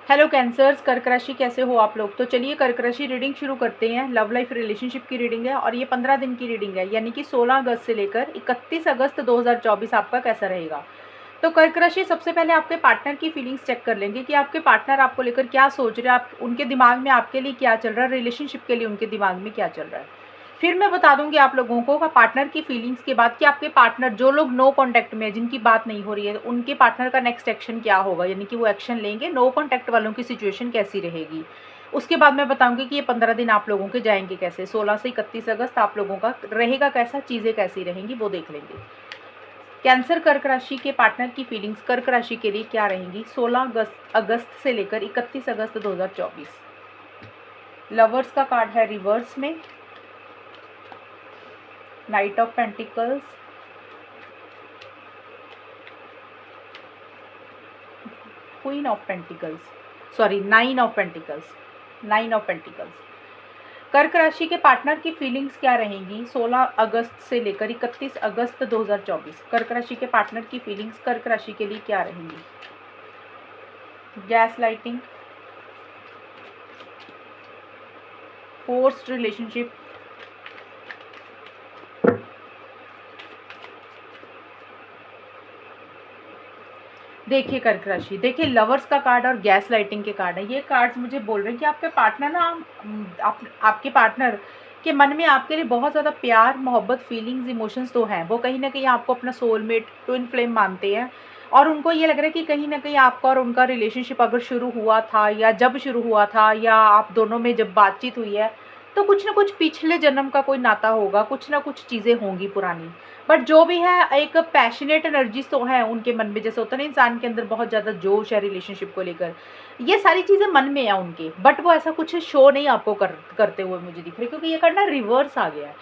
Hello cancers, कर्क राशि कैसे हो आप लोग। तो चलिए कर्क राशि रीडिंग शुरू करते हैं। लव लाइफ रिलेशनशिप की रीडिंग है और ये 15 दिन की रीडिंग है, यानी कि 16 अगस्त से लेकर 31 अगस्त 2024 आपका कैसा रहेगा। तो कर्क राशि, सबसे पहले आपके पार्टनर की फीलिंग्स चेक कर लेंगे कि आपके पार्टनर आपको लेकर क्या सोच रहे हैं, आप उनके दिमाग में आपके लिए क्या चल रहा है, रिलेशनशिप के लिए उनके दिमाग में क्या चल रहा है। फिर मैं बता दूंगी आप लोगों को का पार्टनर की फीलिंग्स के बाद कि आपके पार्टनर, जो लोग नो कांटेक्ट में है, जिनकी बात नहीं हो रही है, उनके पार्टनर का नेक्स्ट एक्शन क्या होगा, यानी कि वो एक्शन लेंगे। नो कांटेक्ट वालों की सिचुएशन कैसी रहेगी, उसके बाद मैं बताऊंगी कि ये 15 दिन आप लोगों के जाएंगे कैसे। 16 से 31 अगस्त आप लोगों का रहेगा कैसा, चीज़ें कैसी रहेंगी वो देख लेंगे। कैंसर कर्क राशि के पार्टनर की फीलिंग्स कर्क राशि के लिए क्या रहेंगी 16 अगस्त से लेकर 31 अगस्त 2024। लवर्स का कार्ड है रिवर्स में, night of pentacles, queen of pentacles, sorry nine of pentacles, nine of pentacles. कर्क राशि के पार्टनर की फीलिंग्स क्या रहेंगी 16 अगस्त से लेकर 31 अगस्त 2024। कर्क राशि के पार्टनर की फीलिंग्स कर्क राशि के लिए क्या रहेंगी। गैस लाइटिंग, फोर्स्ड रिलेशनशिप, देखिए कर्क राशि, देखिए लवर्स का कार्ड और गैस लाइटिंग के कार्ड है। ये कार्ड्स मुझे बोल रहे हैं कि आपके पार्टनर ना, आपके पार्टनर के मन में आपके लिए बहुत ज़्यादा प्यार, मोहब्बत, फीलिंग्स, इमोशंस तो हैं। वो कहीं ना कहीं आपको अपना सोलमेट, ट्विन फ्लेम मानते हैं और उनको ये लग रहा है कि कहीं ना कहीं आपका और उनका रिलेशनशिप अगर शुरू हुआ था या जब शुरू हुआ था या आप दोनों में जब बातचीत हुई है, तो कुछ ना कुछ पिछले जन्म का कोई नाता होगा, कुछ ना कुछ चीज़ें होंगी पुरानी। बट जो भी है, एक पैशनेट एनर्जी तो है उनके मन में, जैसे होता है ना इंसान के अंदर बहुत ज़्यादा जोश है रिलेशनशिप को लेकर, ये सारी चीज़ें मन में है उनके। बट वो ऐसा कुछ शो नहीं आपको करते हुए मुझे दिख रही, क्योंकि ये कार्ड ना रिवर्स आ गया है।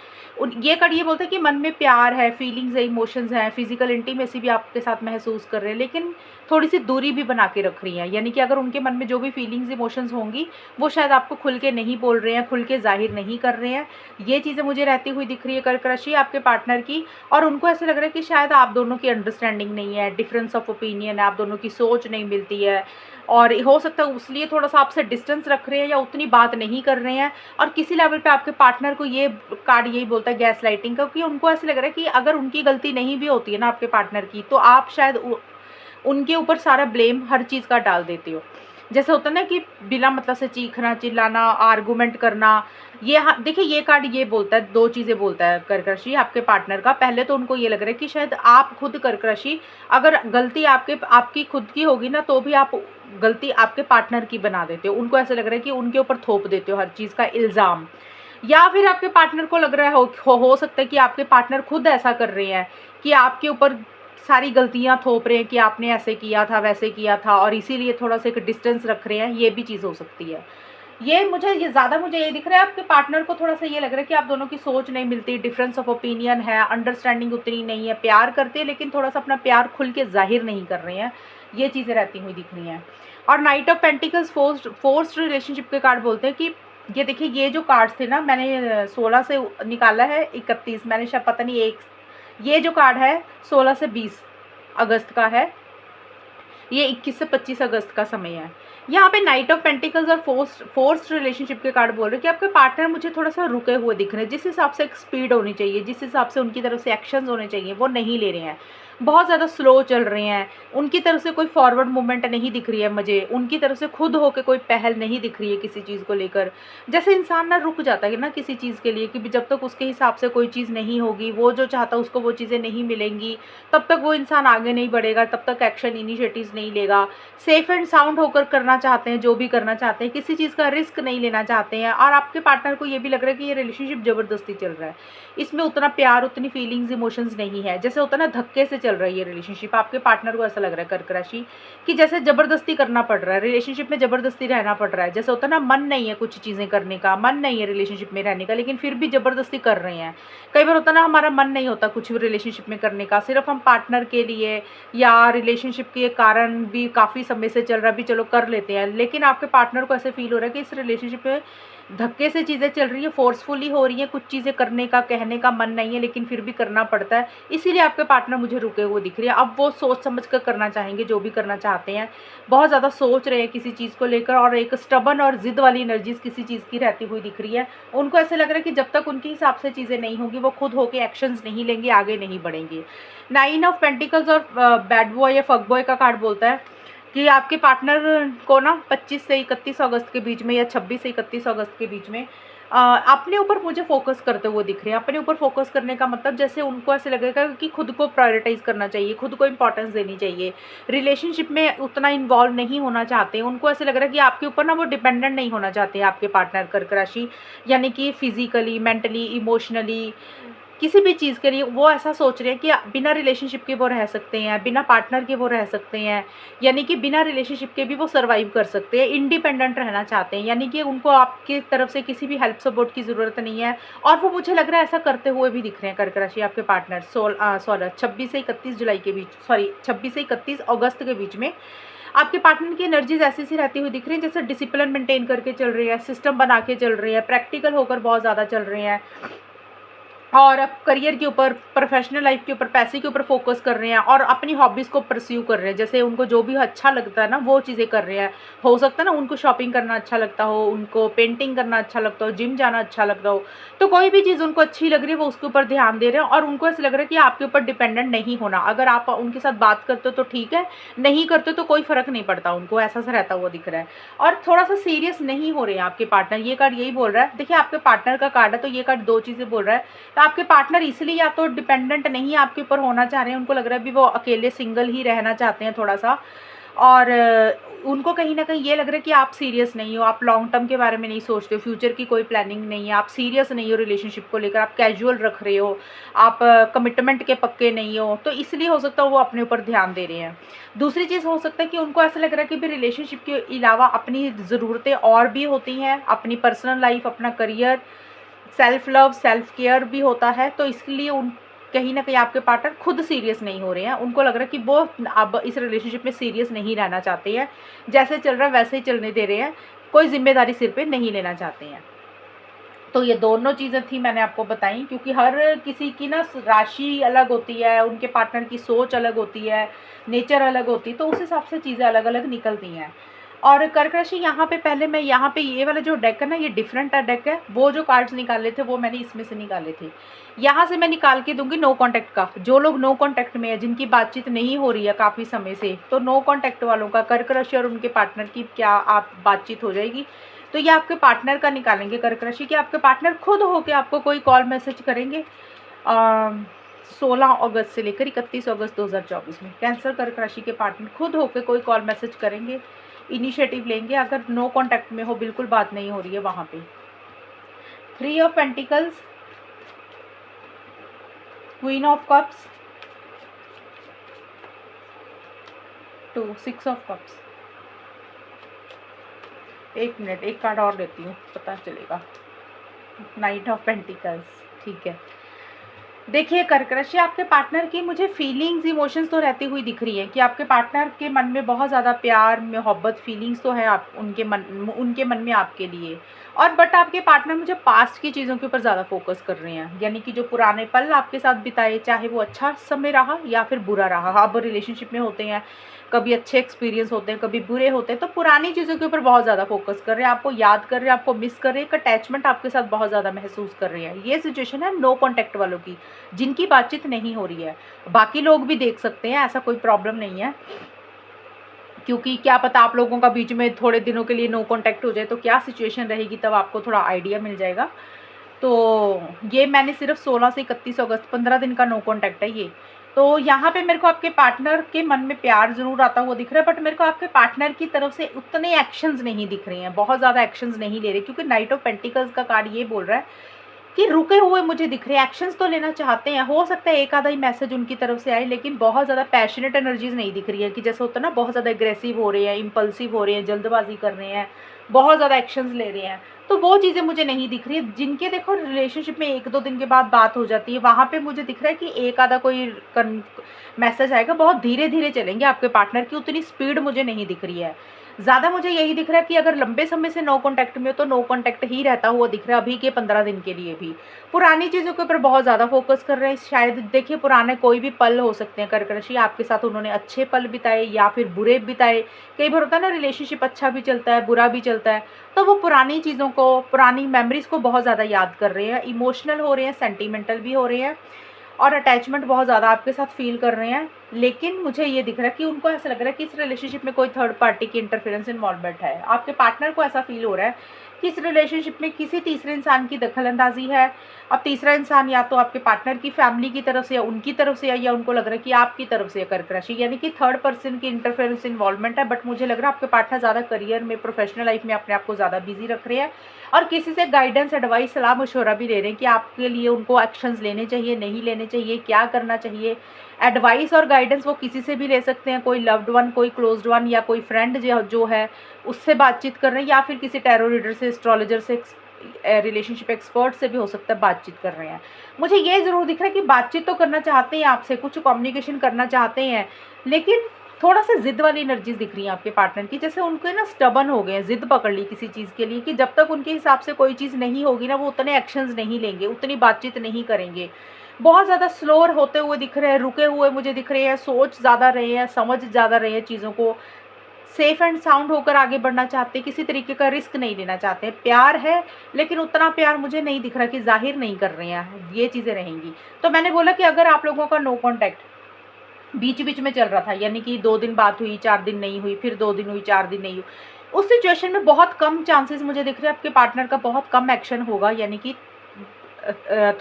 ये कार्ड ये बोलते हैं कि मन में प्यार है, फीलिंग्स है, इमोशंस हैं, फिजिकल इंटीमेसी भी आपके साथ महसूस कर रहे हैं, लेकिन थोड़ी सी दूरी भी बना के रख रही हैं। यानी कि अगर उनके मन में जो भी फीलिंग्स, इमोशंस होंगी, वो शायद आपको खुल के नहीं बोल रहे हैं, खुल के जाहिर नहीं कर रहे हैं। ये चीज़ें मुझे रहती हुई दिख रही है कर्क राशि आपके पार्टनर की। और उनको ऐसा लग रहा है कि शायद आप दोनों की अंडरस्टैंडिंग नहीं है, डिफरेंस ऑफ ओपिनियन है, आप दोनों की सोच नहीं मिलती है, और हो सकता है इसलिए थोड़ा सा आपसे डिस्टेंस रख रहे हैं या उतनी बात नहीं कर रहे हैं। और किसी लेवल पे आपके पार्टनर को ये कार्ड यही बोलता है गैस लाइटिंग का, क्योंकि उनको ऐसा लग रहा है कि अगर उनकी गलती नहीं भी होती है ना आपके पार्टनर की, तो आप शायद उनके ऊपर सारा ब्लेम हर चीज़ का डाल देते हो। जैसे होता है ना कि बिना मतलब से चीखना, चिल्लाना, आर्गूमेंट करना। ये देखिए ये कार्ड ये बोलता है, दो चीज़ें बोलता है कर्क राशि आपके पार्टनर का। पहले तो उनको ये लग रहा है कि शायद आप खुद कर्क राशि, अगर गलती आपकी खुद की होगी ना, तो भी आप गलती आपके पार्टनर की बना देते हो। उनको ऐसा लग रहा है कि उनके ऊपर थोप देते हो हर चीज़ का इल्ज़ाम। या फिर आपके पार्टनर को लग रहा है हो सकता है कि आपके पार्टनर खुद ऐसा कर रहे हैं कि आपके ऊपर सारी गलतियां थोप रहे हैं कि आपने ऐसे किया था, वैसे किया था, और इसीलिए थोड़ा सा एक डिस्टेंस रख रहे हैं। ये भी चीज़ हो सकती है। ये ज़्यादा मुझे ये दिख रहा है आपके पार्टनर को थोड़ा सा ये लग रहा है कि आप दोनों की सोच नहीं मिलती, डिफरेंस ऑफ ओपिनियन है, अंडरस्टैंडिंग उतनी नहीं है। प्यार करते हैं लेकिन थोड़ा सा अपना प्यार खुल के जाहिर नहीं कर रहे हैं। ये चीज़ें रहती हुई दिख रही हैं। और night of pentacles forced relationship के कार्ड बोलते हैं कि ये देखिए, ये जो कार्ड्स थे ना, मैंने 16 से निकाला है 31, मैंने शायद पता नहीं एक, ये जो कार्ड है 16 से 20 अगस्त का है, ये 21 से 25 अगस्त का समय है। यहाँ पे नाइट ऑफ पेंटिकल्स और फोर्स्ड रिलेशनशिप के कार्ड बोल रहे हैं कि आपके पार्टनर मुझे थोड़ा सा रुके हुए दिख रहे हैं। जिस हिसाब से एक स्पीड होनी चाहिए, जिस हिसाब से उनकी तरफ से एक्शंस होने चाहिए, वो नहीं ले रहे हैं। बहुत ज़्यादा स्लो चल रहे हैं। उनकी तरफ से कोई फॉरवर्ड मूवमेंट नहीं दिख रही है मुझे, उनकी तरफ से खुद होकर कोई पहल नहीं दिख रही है किसी चीज़ को लेकर। जैसे इंसान ना रुक जाता है ना किसी चीज़ के लिए, कि जब तक उसके हिसाब से कोई चीज़ नहीं होगी, वो जो चाहता है उसको वो चीज़ें नहीं मिलेंगी, तब तक वो इंसान आगे नहीं बढ़ेगा, तब तक एक्शन इनिशिएटिव्स नहीं लेगा। सेफ एंड साउंड होकर करना चाहते हैं, जो भी करना चाहते हैं, किसी चीज़ का रिस्क नहीं लेना चाहते हैं। और आपके पार्टनर को ये भी लग रहा है कि ये रिलेशनशिप ज़बरदस्ती चल रहा है, इसमें उतना प्यार, उतनी फीलिंग्स, इमोशंस नहीं है। जैसे होता है ना धक्के से चल रहा है ये रिलेशनशिप, आपके पार्टनर को ऐसा लग रहा है कर्क राशि कि जैसे ज़बरदस्ती करना पड़ रहा है, रिलेशनशिप में ज़बरदस्ती रहना पड़ रहा है। जैसे होता है ना, मन नहीं है कुछ चीज़ें करने का, मन नहीं है रिलेशनशिप में रहने का, लेकिन फिर भी ज़बरदस्ती कर रहे हैं। कई बार होता है ना, हमारा मन नहीं होता कुछ भी रिलेशनशिप में करने का, सिर्फ हम पार्टनर के लिए या रिलेशनशिप के कारण भी काफ़ी समय से चल रहा है, भी चलो कर लेते हैं। लेकिन आपके पार्टनर को ऐसे फील हो रहा है कि इस रिलेशनशिप में धक्के से चीज़ें चल रही है, फोर्सफुली हो रही हैं, कुछ चीज़ें करने का कहने का मन नहीं है लेकिन फिर भी करना पड़ता है, इसीलिए आपके पार्टनर मुझे रुके हुए दिख रही है। अब वो सोच समझ कर करना चाहेंगे जो भी करना चाहते हैं, बहुत ज़्यादा सोच रहे हैं किसी चीज़ को लेकर, और एक स्टबन और ज़िद वाली एनर्जीज किसी चीज़ की रहती हुई दिख रही है। उनको ऐसे लग रहा है कि जब तक उनके हिसाब से चीज़ें नहीं होंगी, वो खुद होके एक्शंस नहीं लेंगे, आगे नहीं बढ़ेंगे। 9 ऑफ पेंटिकल्स और बैड बॉय या फक बॉय का कार्ड बोलता है कि आपके पार्टनर को ना 25 से 31 अगस्त के बीच में या 26 से 31 अगस्त के बीच में अपने ऊपर मुझे फोकस करते हुए दिख रहे हैं। अपने ऊपर फोकस करने का मतलब जैसे उनको ऐसे लगेगा कि खुद को प्रायोरिटाइज करना चाहिए, खुद को इंपॉर्टेंस देनी चाहिए, रिलेशनशिप में उतना इन्वॉल्व नहीं होना चाहते। उनको ऐसे लग रहा है कि आपके ऊपर ना वो डिपेंडेंट नहीं होना चाहते आपके पार्टनर कर्क राशि, यानी कि फिजिकली, मेंटली, इमोशनली, किसी भी चीज़ के लिए वो ऐसा सोच रहे हैं कि बिना रिलेशनशिप के वो रह सकते हैं, बिना पार्टनर के वो रह सकते हैं, यानी कि बिना रिलेशनशिप के भी वो सर्वाइव कर सकते हैं, इंडिपेंडेंट रहना चाहते हैं, यानी कि उनको आपकी तरफ से किसी भी हेल्प सपोर्ट की ज़रूरत नहीं है। और वो मुझे लग रहा है ऐसा करते हुए भी दिख रहे हैं कर्क राशि आपके पार्टनर 26 से 31 जुलाई के बीच, 26 से 31 अगस्त के बीच में आपके पार्टनर की एनर्जीज ऐसी सी रहती हुई दिख रही है जैसे डिसिप्लिन मेंटेन करके चल रही है, सिस्टम बना के चल रही है, प्रैक्टिकल होकर बहुत ज़्यादा चल रहे हैं, और अब करियर के ऊपर, प्रोफेशनल लाइफ के ऊपर, पैसे के ऊपर फोकस कर रहे हैं, और अपनी हॉबीज़ को परस्यू कर रहे हैं। जैसे उनको जो भी अच्छा लगता है ना वो चीज़ें कर रहे हैं। हो सकता है ना उनको शॉपिंग करना अच्छा लगता हो, उनको पेंटिंग करना अच्छा लगता हो, जिम जाना अच्छा लगता हो, तो कोई भी चीज़ उनको अच्छी लग रही है वो उसके ऊपर ध्यान दे रहे हैं। और उनको ऐसा लग रहा है कि आपके ऊपर डिपेंडेंट नहीं होना, अगर आप उनके साथ बात करते हो तो ठीक है, नहीं करते तो कोई फ़र्क नहीं पड़ता, उनको ऐसा सा रहता हुआ दिख रहा है। और थोड़ा सा सीरियस नहीं हो रहे हैं आपके पार्टनर, ये कार्ड यही बोल रहा है। देखिए आपके पार्टनर का कार्ड है तो ये कार्ड दो चीज़ें बोल रहा है। तो आपके पार्टनर इसलिए या तो डिपेंडेंट नहीं आपके ऊपर होना चाह रहे हैं, उनको लग रहा है भी वो अकेले सिंगल ही रहना चाहते हैं थोड़ा सा, और उनको कहीं ना कहीं ये लग रहा है कि आप सीरियस नहीं हो, आप लॉन्ग टर्म के बारे में नहीं सोचते हो, फ्यूचर की कोई प्लानिंग नहीं है, आप सीरियस नहीं हो रिलेशनशिप को लेकर, आप कैजुअल रख रहे हो, आप कमिटमेंट के पक्के नहीं हो, तो इसलिए हो सकता है वो अपने ऊपर ध्यान दे रहे हैं। दूसरी चीज़ हो सकता है कि उनको ऐसा लग रहा है कि भी रिलेशनशिप के अलावा अपनी ज़रूरतें और भी होती हैं, अपनी पर्सनल लाइफ, अपना career, self love, self care भी होता है, तो इसलिए उन कहीं ना कहीं आपके पार्टनर खुद सीरियस नहीं हो रहे हैं। उनको लग रहा है कि वो अब इस रिलेशनशिप में सीरियस नहीं रहना चाहते हैं, जैसे चल रहा है वैसे ही चलने दे रहे हैं, कोई जिम्मेदारी सिर पे नहीं लेना चाहते हैं। तो ये दोनों चीज़ें थी मैंने आपको बताई, क्योंकि हर किसी की ना राशि अलग होती है, उनके पार्टनर की सोच अलग होती है, नेचर अलग होती है, तो उस हिसाब से चीज़ें अलग अलग निकलती हैं। और कर्क राशि यहाँ पे पहले मैं यहाँ पे ये वाला जो डेक है ना, ये डिफरेंट डेक है। वो जो कार्ड्स निकाले थे वो मैंने इसमें से निकाले थे। यहाँ से मैं निकाल के दूंगी नो कॉन्टैक्ट का। जो लोग नो कॉन्टैक्ट में है, जिनकी बातचीत नहीं हो रही है काफ़ी समय से, तो नो कॉन्टैक्ट वालों का कर्क राशि और उनके पार्टनर की क्या आप बातचीत हो जाएगी। तो ये आपके पार्टनर का निकालेंगे कर्क राशि कि आपके पार्टनर खुद होके आपको कोई कॉल मैसेज करेंगे 16 अगस्त से लेकर 31 अगस्त 2024 में। कैंसर कर्क राशि के पार्टनर खुद होके कोई कॉल मैसेज करेंगे, इनिशिएटिव लेंगे, अगर नो कॉन्टैक्ट में हो, बिल्कुल बात नहीं हो रही है वहाँ पे। 3 of pentacles, queen of cups, 2, 6 of cups. एक मिनट, एक कार्ड और लेती हूँ पता चलेगा। नाइट ऑफ पेंटिकल्स, ठीक है। देखिए कर्क राशि, आपके पार्टनर की मुझे फीलिंग्स, इमोशंस तो रहती हुई दिख रही है कि आपके पार्टनर के मन में बहुत ज़्यादा प्यार, मोहब्बत, फीलिंग्स तो है आप उनके मन में आपके लिए। और बट आपके पार्टनर मुझे पास्ट की चीज़ों के ऊपर ज़्यादा फोकस कर रहे हैं, यानी कि जो पुराने पल आपके साथ बिताए, चाहे वो अच्छा समय रहा या फिर बुरा रहा। अब रिलेशनशिप में होते हैं, कभी अच्छे एक्सपीरियंस होते हैं, कभी बुरे होते हैं, तो पुरानी चीज़ों के ऊपर बहुत ज़्यादा फोकस कर रहे हैं, आपको याद कर रहे हैं, आपको मिस कर रहे हैं, एक अटैचमेंट आपके साथ बहुत ज़्यादा महसूस कर रहे हैं। ये सिचुएशन है नो कॉन्टैक्ट वालों की, जिनकी बातचीत नहीं हो रही है। बाकी लोग भी देख सकते हैं, ऐसा कोई प्रॉब्लम नहीं है, क्योंकि क्या पता आप लोगों का बीच में थोड़े दिनों के लिए नो कॉन्टैक्ट हो जाए, तो क्या सिचुएशन रहेगी तब आपको थोड़ा आइडिया मिल जाएगा। तो ये मैंने सिर्फ 16 से 31 अगस्त 15 दिन का नो कॉन्टैक्ट है ये। तो यहाँ पे मेरे को आपके पार्टनर के मन में प्यार ज़रूर आता हुआ दिख रहा है, बट मेरे को आपके पार्टनर की तरफ से उतने एक्शंस नहीं दिख रहे हैं, बहुत ज़्यादा एक्शंस नहीं ले रहे, क्योंकि नाइट ऑफ पेंटिकल्स का कार्ड ये बोल रहा है कि रुके हुए मुझे दिख रहे हैं। एक्शंस तो लेना चाहते हैं, हो सकता है एक आधा ही मैसेज उनकी तरफ से आए, लेकिन बहुत ज़्यादा पैशनेट एनर्जीज नहीं दिख रही है कि जैसे होता है ना, बहुत ज़्यादा एग्रेसिव हो रहे हैं, इम्पल्सिव हो रहे हैं, जल्दबाजी कर रहे हैं, बहुत ज़्यादा एक्शंस ले रहे हैं। तो वो चीज़ें मुझे नहीं दिख रही है। जिनके देखो रिलेशनशिप में 1-2 दिन के बाद बात हो जाती है, वहाँ पे मुझे दिख रहा है कि एक आधा कोई मैसेज आएगा, बहुत धीरे धीरे चलेंगे आपके पार्टनर की, उतनी स्पीड मुझे नहीं दिख रही है। ज़्यादा मुझे यही दिख रहा है कि अगर लंबे समय से नो कॉन्टैक्ट में हो तो नो कॉन्टैक्ट ही रहता हुआ दिख रहा है अभी के 15 दिन के लिए भी। पुरानी चीज़ों के ऊपर बहुत ज़्यादा फोकस कर रहे हैं, शायद देखिए पुराने कोई भी पल हो सकते हैं कर्क राशि, आपके साथ उन्होंने अच्छे पल बिताए या फिर बुरे बिताए। कई बार होता है ना रिलेशनशिप अच्छा भी चलता है, बुरा भी चलता है, तो वो पुरानी चीज़ों को, पुरानी मेमोरीज़ को बहुत ज़्यादा याद कर रहे हैं, इमोशनल हो रहे हैं, सेंटिमेंटल भी हो रहे हैं और अटैचमेंट बहुत ज़्यादा आपके साथ फ़ील कर रहे हैं। लेकिन मुझे ये दिख रहा है कि उनको ऐसा लग रहा है कि इस रिलेशनशिप में कोई थर्ड पार्टी की इंटरफेरेंस इन्वॉल्वमेंट है। आपके पार्टनर को ऐसा फ़ील हो रहा है कि इस रिलेशनशिप में किसी तीसरे इंसान की दखल-अंदाज़ी है। अब तीसरा इंसान या तो आपके पार्टनर की फैमिली की तरफ से या उनकी तरफ से है, या उनको लग रहा है कि आपकी तरफ से है कर्क राशि, यानी कि थर्ड पर्सन की इंटरफेरेंस इन्वॉल्वमेंट है। बट मुझे लग रहा है आपके पार्टनर ज़्यादा करियर में, प्रोफेशनल लाइफ में अपने आप को ज़्यादा बिजी रख रहे हैं और किसी से गाइडेंस, एडवाइस, सलाह मशवरा भी ले रहे हैं कि आपके लिए उनको एक्शंस लेने चाहिए, नहीं लेने चाहिए, क्या करना चाहिए। एडवाइस और गाइडेंस वो किसी से भी ले सकते हैं, कोई लव्ड वन, कोई क्लोज्ड वन या कोई फ्रेंड जो है उससे बातचीत कर रहे हैं, या फिर किसी टैरो रीडर से, एस्ट्रोलॉजर से, रिलेशनशिप एक्सपर्ट से भी हो सकता है बातचीत कर रहे हैं। मुझे ये ज़रूर दिख रहा है कि बातचीत तो करना चाहते हैं आपसे, कुछ कम्युनिकेशन करना चाहते हैं, लेकिन थोड़ा सा ज़िद वाली एनर्जीज दिख रही हैं आपके पार्टनर की, जैसे उनको ना स्टबन हो गए हैं, ज़िद पकड़ ली किसी चीज़ के लिए कि जब तक उनके हिसाब से कोई चीज़ नहीं होगी ना वो उतने एक्शंस नहीं लेंगे, उतनी बातचीत नहीं करेंगे। बहुत ज़्यादा स्लोअर होते हुए दिख रहे हैं, रुके हुए मुझे दिख रहे हैं, सोच ज़्यादा रहे हैं, समझ ज़्यादा रहे हैं चीज़ों को, सेफ एंड साउंड होकर आगे बढ़ना चाहते हैं, किसी तरीके का रिस्क नहीं लेना चाहते। प्यार है लेकिन उतना प्यार मुझे नहीं दिख रहा कि जाहिर नहीं कर रहे हैं, ये चीज़ें रहेंगी। तो मैंने बोला कि अगर आप लोगों का नो कॉन्टैक्ट बीच बीच में चल रहा था, यानी कि 2 दिन बात हुई, 4 दिन नहीं हुई, फिर 2 दिन हुई, 4 दिन नहीं हुई, उस सिचुएशन में बहुत कम चांसेस मुझे दिख रहे हैं आपके पार्टनर का बहुत कम एक्शन होगा, यानी कि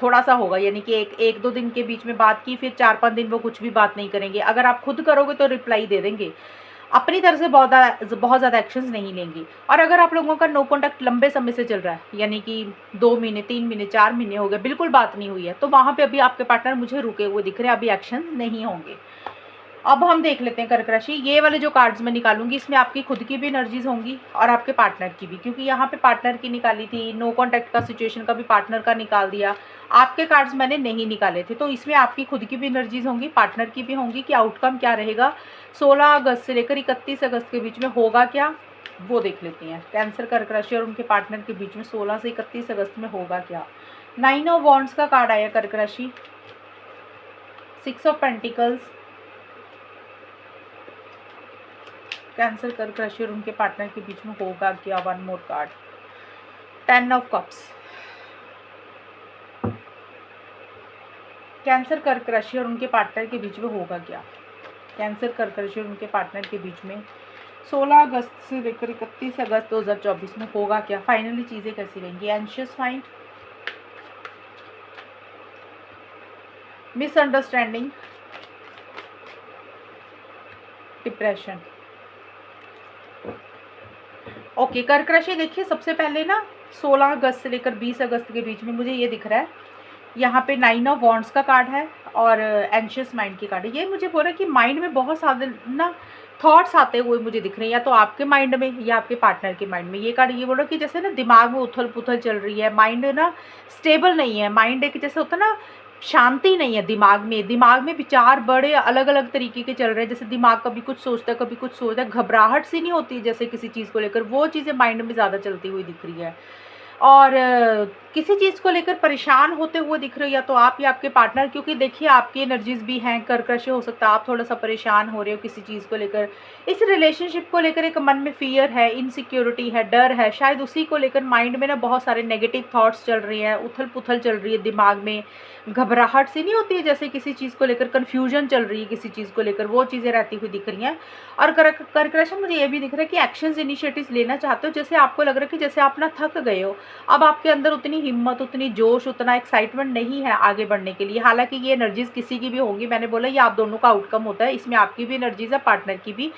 थोड़ा सा होगा, यानी कि एक 2 दिन के बीच में बात की, फिर 4-5 दिन वो कुछ भी बात नहीं करेंगे। अगर आप खुद करोगे तो रिप्लाई दे देंगे, अपनी तरफ से बहुत ज़्यादा एक्शंस नहीं लेंगी। और अगर आप लोगों का नो कॉन्टैक्ट लंबे समय से चल रहा है, यानी कि 2 महीने, 3 महीने, 4 महीने हो गए, बिल्कुल बात नहीं हुई है, तो वहाँ पे अभी आपके पार्टनर मुझे रुके हुए दिख रहे हैं, अभी एक्शंस नहीं होंगे। अब हम देख लेते हैं कर्क राशि, ये वाले जो कार्ड्स मैं निकालूंगी इसमें आपकी खुद की भी एनर्जीज होंगी और आपके पार्टनर की भी, क्योंकि यहाँ पे पार्टनर की निकाली थी, नो कॉन्टैक्ट का सिचुएशन का भी पार्टनर का निकाल दिया, आपके कार्ड्स मैंने नहीं निकाले थे, तो इसमें आपकी खुद की भी एनर्जीज होंगी, पार्टनर की भी होंगी कि आउटकम क्या रहेगा 16 अगस्त से लेकर 31 अगस्त के बीच में होगा क्या, वो देख लेते हैं। कैंसर, कर्क राशि और उनके पार्टनर के बीच में 16 से 31 अगस्त में होगा क्या। 9 ऑफ वॉन्ड्स का कार्ड आया कर्क राशि, 6 ऑफ पेंटिकल्स, कैंसर, कर्क राशि और उनके पार्टनर के बीच में होगा क्या। 1 मोर कार्ड, 10 ऑफ कप्स, कैंसर, कर्क राशि और उनके पार्टनर के बीच में होगा क्या। कैंसर, कर्क राशि और उनके पार्टनर के बीच में 16 अगस्त से लेकर 31 अगस्त 2024 में होगा क्या। फाइनली चीज़ें कैसी रहेंगी। Anxious mind, misunderstanding, depression. Okay कर्क राशि, देखिए सबसे पहले ना 16 अगस्त से लेकर 20 अगस्त के बीच में मुझे ये दिख रहा है, यहाँ पे 9 ऑफ वॉन्ड्स का कार्ड है और एंशियस माइंड की कार्ड है। ये मुझे बोल रहा है कि माइंड में बहुत सारे ना थॉट्स आते हुए मुझे दिख रहे हैं, या तो आपके माइंड में या आपके पार्टनर के माइंड में। ये कार्ड ये बोल रहा है कि जैसे ना दिमाग में उथल पुथल चल रही है, माइंड ना स्टेबल नहीं है, माइंड एक जैसे होता है ना शांति नहीं है दिमाग में विचार बड़े अलग अलग तरीके के चल रहे हैं, जैसे दिमाग कभी कुछ सोचता है, कभी कुछ सोचता है, घबराहट सी नहीं होती जैसे किसी चीज़ को लेकर, वो चीज़ें माइंड में ज़्यादा चलती हुई दिख रही है। और किसी चीज़ को लेकर परेशान होते हुए दिख रहे हो, या तो आप या आपके पार्टनर, क्योंकि देखिए आपकी एनर्जीज भी हैं कर्क राशि, हो सकता है आप थोड़ा सा परेशान हो रहे हो किसी चीज़ को लेकर, इस रिलेशनशिप को लेकर एक मन में फियर है, इनसिक्योरिटी है, डर है, शायद उसी को लेकर माइंड में ना बहुत सारे नेगेटिव थॉट्स चल रही हैं, उथल पुथल चल रही है दिमाग में, घबराहट सी नहीं होती है जैसे किसी चीज़ को लेकर, कन्फ्यूजन चल रही है किसी चीज़ को लेकर, वो चीज़ें रहती हुई दिख रही हैं। और कर्क राशि मुझे ये भी दिख रहा है कि एक्शंस, इनिशिएटिव्स लेना चाहते हो, जैसे आपको लग रहा है कि जैसे आप ना थक गए हो, अब आपके अंदर उतनी हिम्मत, उतनी जोश, उतना एक्साइटमेंट नहीं है आगे बढ़ने के लिए। हालांकि ये एनर्जीज किसी की भी होंगी, मैंने बोला ये आप दोनों का आउटकम होता है, इसमें आपकी भी एनर्जीज है, पार्टनर की भी।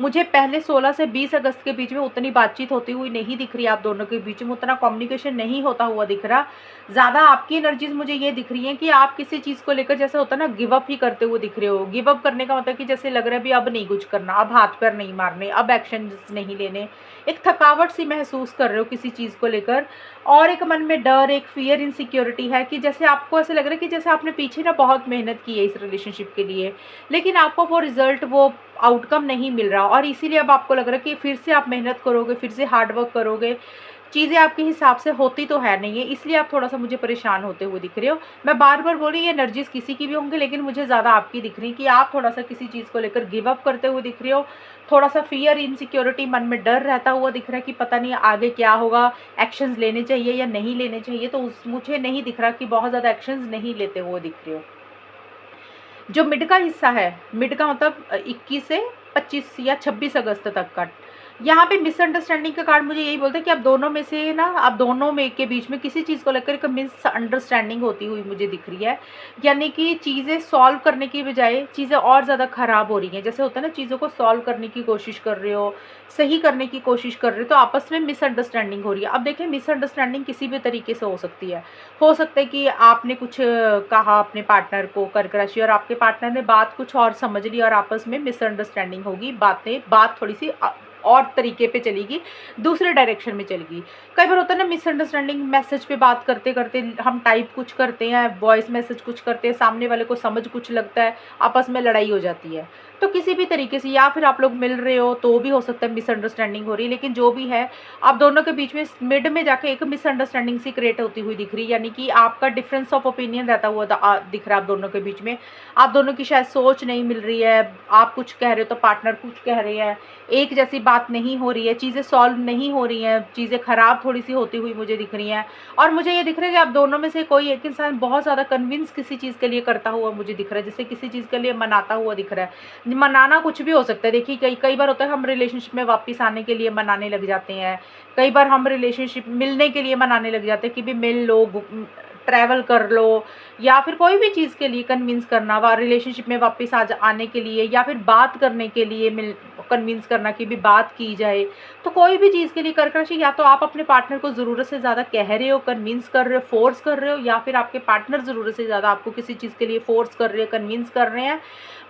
मुझे पहले 16 से 20 अगस्त के बीच में उतनी बातचीत होती हुई नहीं दिख रही, आप दोनों के बीच में उतना कम्युनिकेशन नहीं होता हुआ दिख रहा। ज़्यादा आपकी एनर्जीज मुझे ये दिख रही हैं कि आप किसी चीज़ को लेकर जैसे होता है ना गिव अप ही करते हुए दिख रहे हो। गिव अप करने का मतलब कि जैसे लग रहा है भी अब नहीं कुछ करना, अब हाथ पैर नहीं मारने, अब एक्शन नहीं लेने, एक थकावट सी महसूस कर रहे हो किसी चीज़ को लेकर, और एक मन में डर, एक फियर, इनसिक्योरिटी है कि जैसे आपको ऐसे लग रहा है कि जैसे आपने पीछे ना बहुत मेहनत की है इस रिलेशनशिप के लिए, लेकिन आपको वो रिजल्ट, वो आउटकम नहीं मिल रहा, और इसीलिए अब आपको लग रहा है कि फिर से आप मेहनत करोगे, फिर से हार्ड वर्क करोगे, चीज़ें आपके हिसाब से होती तो है नहीं है, इसलिए आप थोड़ा-सा मुझे परेशान होते हुए दिख रहे हो। मैं बार-बार बोल रही, ये एनर्जीज़ किसी की भी होंगी, लेकिन मुझे ज़्यादा आपकी दिख रही कि आप थोड़ा-सा किसी चीज़ को लेकर गिव अप करते हुए दिख रहे हो। थोड़ा-सा फ़ियर, इनसिक्योरिटी, मन में डर रहता हुआ दिख रहा है कि पता नहीं आगे क्या होगा, एक्शंस लेने चाहिए या नहीं लेने चाहिए। तो मुझे नहीं दिख रहा कि बहुत ज़्यादा एक्शंस नहीं लेते हुए दिख रहे हो। जो मिड का हिस्सा है, मिड का मतलब 21 से 25 या 26 अगस्त तक का, यहाँ पे मिसअंडरस्टैंडिंग का कार्ड मुझे यही बोलता है कि आप दोनों में से ना, आप दोनों में के बीच में किसी चीज़ को लेकर एक मिसअंडरस्टैंडिंग होती हुई मुझे दिख रही है। यानी कि चीज़ें सॉल्व करने की बजाय चीज़ें और ज़्यादा ख़राब हो रही हैं। जैसे होता है ना, चीज़ों को सॉल्व करने की कोशिश कर रहे हो, सही करने की कोशिश कर रहे हो, तो आपस में मिसअंडरस्टैंडिंग हो रही है। अब देखिए, मिसअंडरस्टैंडिंग किसी भी तरीके से हो सकती है। हो सकता है कि आपने कुछ कहा अपने पार्टनर को, कर्क राशि, और आपके पार्टनर ने बात कुछ और समझ ली और आपस में मिसअंडरस्टैंडिंग होगी, बात थोड़ी सी और तरीके पे चलेगी, दूसरे डायरेक्शन में चलेगी। कई बार होता है ना मिसअंडरस्टैंडिंग, मैसेज पे बात करते करते हम टाइप कुछ करते हैं, वॉइस मैसेज कुछ करते हैं, सामने वाले को समझ कुछ लगता है, आपस में लड़ाई हो जाती है। तो किसी भी तरीके से, या फिर आप लोग मिल रहे हो तो भी हो सकता है मिसअंडरस्टैंडिंग हो रही है, लेकिन जो भी है, आप दोनों के बीच में मिड में जाके एक मिसअंडरस्टैंडिंग सी क्रिएट होती हुई दिख रही है। यानी कि आपका डिफरेंस ऑफ ओपिनियन रहता हुआ दिख रहा है आप दोनों के बीच में। आप दोनों की शायद सोच नहीं मिल रही है, आप कुछ कह रहे हो तो पार्टनर कुछ कह रहे हैं, एक जैसी बात नहीं हो रही है, चीज़ें सॉल्व नहीं हो रही हैं, चीज़ें ख़राब थोड़ी सी होती हुई मुझे दिख रही हैं। और मुझे ये दिख रहा है कि आप दोनों में से कोई एक इंसान बहुत ज़्यादा कन्विंस किसी चीज़ के लिए करता हुआ मुझे दिख रहा है, जैसे किसी चीज़ के लिए मनाता हुआ दिख रहा है। मनाना कुछ भी हो सकता है। देखिए, कई कई बार होता है हम रिलेशनशिप में वापस आने के लिए मनाने लग जाते हैं, कई बार हम रिलेशनशिप मिलने के लिए मनाने लग जाते हैं कि भी मिल लो, ट्रैवल कर लो, या फिर कोई भी चीज़ के लिए कन्विंस करना, रिलेशनशिप में वापस आने के लिए, या फिर बात करने के लिए कन्विंस करना कि भी बात की जाए। तो कोई भी चीज़ के लिए कर्क राशि, या तो आप अपने पार्टनर को ज़रूरत से ज़्यादा कह रहे हो, कन्विंस कर रहे हो, फोर्स कर रहे हो, या फिर आपके पार्टनर ज़रूरत से ज़्यादा आपको किसी चीज़ के लिए फोर्स कर रहे हैं, कन्विंस कर रहे हैं,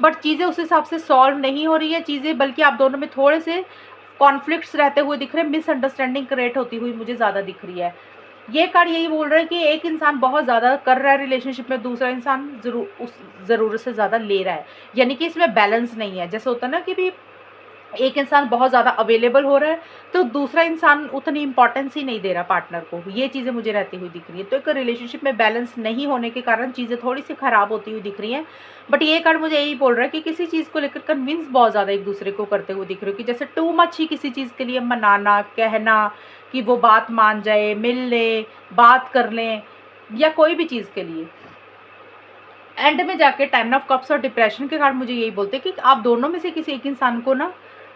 बट चीज़ें उस हिसाब से सॉल्व नहीं हो रही है चीज़ें, बल्कि आप दोनों में थोड़े से कॉन्फ्लिक्ट्स रहते हुए दिख रहे हैं, मिसअंडरस्टैंडिंग क्रिएट होती हुई मुझे ज़्यादा दिख रही है। ये कार्ड यही बोल रहा है कि एक इंसान बहुत ज़्यादा कर रहा है रिलेशनशिप में, दूसरा इंसान उस ज़रूरत से ज़्यादा ले रहा है। यानी कि इसमें बैलेंस नहीं है। जैसे होता है ना कि भी एक इंसान बहुत ज़्यादा अवेलेबल हो रहा है, तो दूसरा इंसान उतनी इंपॉर्टेंस ही नहीं दे रहा पार्टनर को। ये चीज़ें मुझे रहती हुई दिख रही है। तो एक रिलेशनशिप में बैलेंस नहीं होने के कारण चीज़ें थोड़ी सी ख़राब होती हुई दिख रही हैं। बट ये कार्ड मुझे यही बोल रहा है कि किसी चीज़ को लेकर कन्विंस बहुत ज़्यादा एक दूसरे को करते हुए दिख रहे हो, कि जैसे टू मच ही किसी चीज़ के लिए मनाना, कहना कि वो बात मान जाए, मिल लें, बात कर लें, या कोई भी चीज़ के लिए। एंड में जाके 10 ऑफ कप्स और डिप्रेशन के कार्ड मुझे यही बोलते हैं कि आप दोनों में से किसी एक इंसान को ना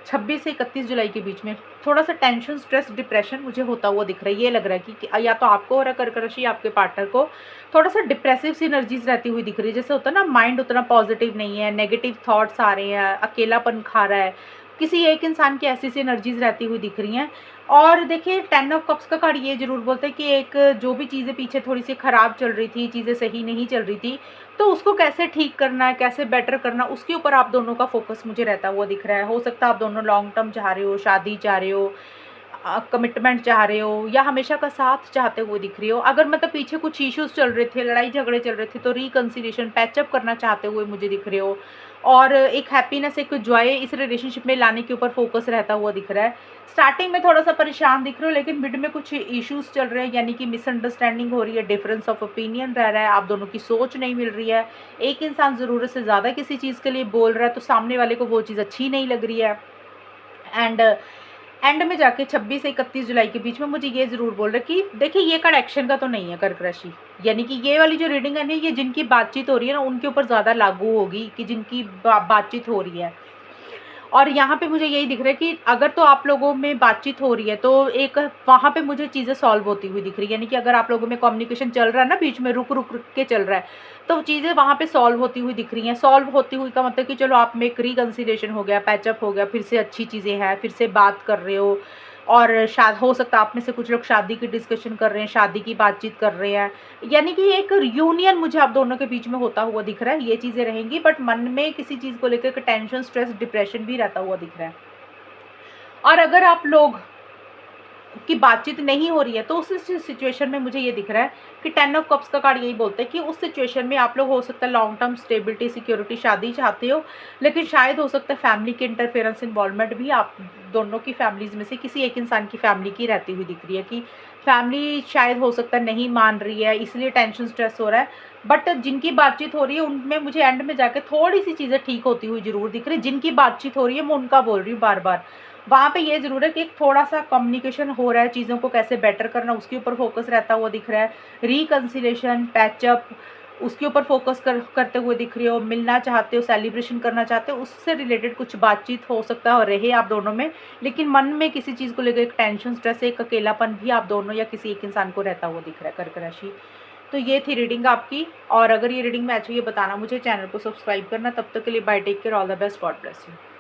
26 से 31 जुलाई के बीच में थोड़ा सा टेंशन, स्ट्रेस, डिप्रेशन मुझे होता हुआ दिख रहा है। ये लग रहा है कि या तो आपको हो रहा है कर्क राशि, या आपके पार्टनर को थोड़ा सा डिप्रेसिव सी एनर्जीज रहती हुई दिख रही है। जैसे होता है ना, माइंड उतना पॉजिटिव नहीं है, नेगेटिव थॉट्स आ रहे हैं, अकेलापन खा रहा है, किसी एक इंसान की ऐसी सी एनर्जीज रहती हुई दिख रही हैं। और देखिए, 10 ऑफ कप्स का कार्ड ये ज़रूर बोलता है कि एक जो भी चीज़ें पीछे थोड़ी सी ख़राब चल रही थी, चीज़ें सही नहीं चल रही थी, तो उसको कैसे ठीक करना है, कैसे बेटर करना, उसके ऊपर आप दोनों का फोकस मुझे रहता हुआ दिख रहा है। हो सकता है आप दोनों लॉन्ग टर्म चाह रहे हो, शादी चाह रहे हो, कमिटमेंट चाह रहे हो, या हमेशा का साथ चाहते हुए दिख रही हो। अगर मतलब पीछे कुछ इश्यूज चल रहे थे, लड़ाई झगड़े चल रहे थे, तो रिकन्सिलिएशन, पैचअप करना चाहते हुए मुझे दिख रहे हो, और एक हैप्पीनेस, एक जॉय इस रिलेशनशिप में लाने के ऊपर फोकस रहता हुआ दिख रहा है। स्टार्टिंग में थोड़ा सा परेशान दिख रहे हो, लेकिन मिड में कुछ इश्यूज चल रहे हैं, यानी कि मिसअंडरस्टैंडिंग हो रही है, डिफरेंस ऑफ ओपिनियन रह रहा है, आप दोनों की सोच नहीं मिल रही है, एक इंसान ज़रूरत से ज़्यादा किसी चीज़ के लिए बोल रहा है, तो सामने वाले को वो चीज़ अच्छी नहीं लग रही है। एंड में जाके 26 से 31 जुलाई के बीच में मुझे ये ज़रूर बोल रहा है कि देखिए, ये कार्ड एक्शन का तो नहीं है कर्क राशि, यानी कि ये वाली जो रीडिंग है ना, ये जिनकी बातचीत हो रही है ना, उनके ऊपर ज़्यादा लागू होगी, कि जिनकी बातचीत हो रही है। और यहाँ पे मुझे यही दिख रहा है कि अगर तो आप लोगों में बातचीत हो रही है, तो एक वहाँ पे मुझे चीज़ें सॉल्व होती हुई दिख रही है। यानी कि अगर आप लोगों में कम्युनिकेशन चल रहा है ना, बीच में रुक रुक रुक के चल रहा है, तो चीज़ें वहाँ पे सॉल्व होती हुई दिख रही हैं। सॉल्व होती हुई का मतलब कि चलो आप में एक रिकन्सिलिएशन हो गया, पैचअप हो गया, फिर से अच्छी चीज़ें हैं, फिर से बात कर रहे हो, और शायद हो सकता है आप में से कुछ लोग शादी की डिस्कशन कर रहे हैं, शादी की बातचीत कर रहे हैं, यानी कि एक यूनियन मुझे आप दोनों के बीच में होता हुआ दिख रहा है। ये चीज़ें रहेंगी, बट मन में किसी चीज़ को लेकर टेंशन, स्ट्रेस, डिप्रेशन भी रहता हुआ दिख रहा है। और अगर आप लोग की बातचीत नहीं हो रही है, तो उस सिचुएशन में मुझे ये दिख रहा है कि 10 ऑफ कप्स का कार्ड यही बोलता है कि उस सिचुएशन में आप लोग हो सकता है लॉन्ग टर्म स्टेबिलिटी, सिक्योरिटी, शादी चाहते हो, लेकिन शायद हो सकता है फैमिली के इंटरफेरेंस, इन्वॉल्वमेंट भी आप दोनों की फैमिलीज़ में से किसी एक इंसान की फैमिली की रहती हुई दिख रही है कि फैमिली शायद हो सकता है नहीं मान रही है, इसलिए टेंशन स्ट्रेस हो रहा है। बट जिनकी बातचीत हो रही है उनमें मुझे एंड में जाके थोड़ी सी चीज़ें ठीक होती हुई ज़रूर दिख रही है। जिनकी बातचीत हो रही है मैं उनका बोल रही हूँ बार बार, वहाँ पे ये ज़रूर है कि एक थोड़ा-सा कम्युनिकेशन हो रहा है, चीज़ों को कैसे बेटर करना उसके ऊपर फ़ोकस रहता हुआ दिख रहा है। रिकन्सिलिएशन, पैचअप, उसके ऊपर फ़ोकस करते हुए दिख रहे हो, मिलना चाहते हो, सेलिब्रेशन करना चाहते हो, उससे रिलेटेड कुछ बातचीत हो सकता है और रहे आप दोनों में। लेकिन मन में किसी चीज़ को लेकर एक टेंशन, स्ट्रेस, एक अकेलापन भी आप दोनों या किसी एक इंसान को रहता हुआ दिख रहा है, कर्क राशि। तो ये थी रीडिंग आपकी, और अगर ये रीडिंग मैच हुई है बताना मुझे, चैनल को सब्सक्राइब करना। तब तक के लिए bye, take care, all the best, God bless you.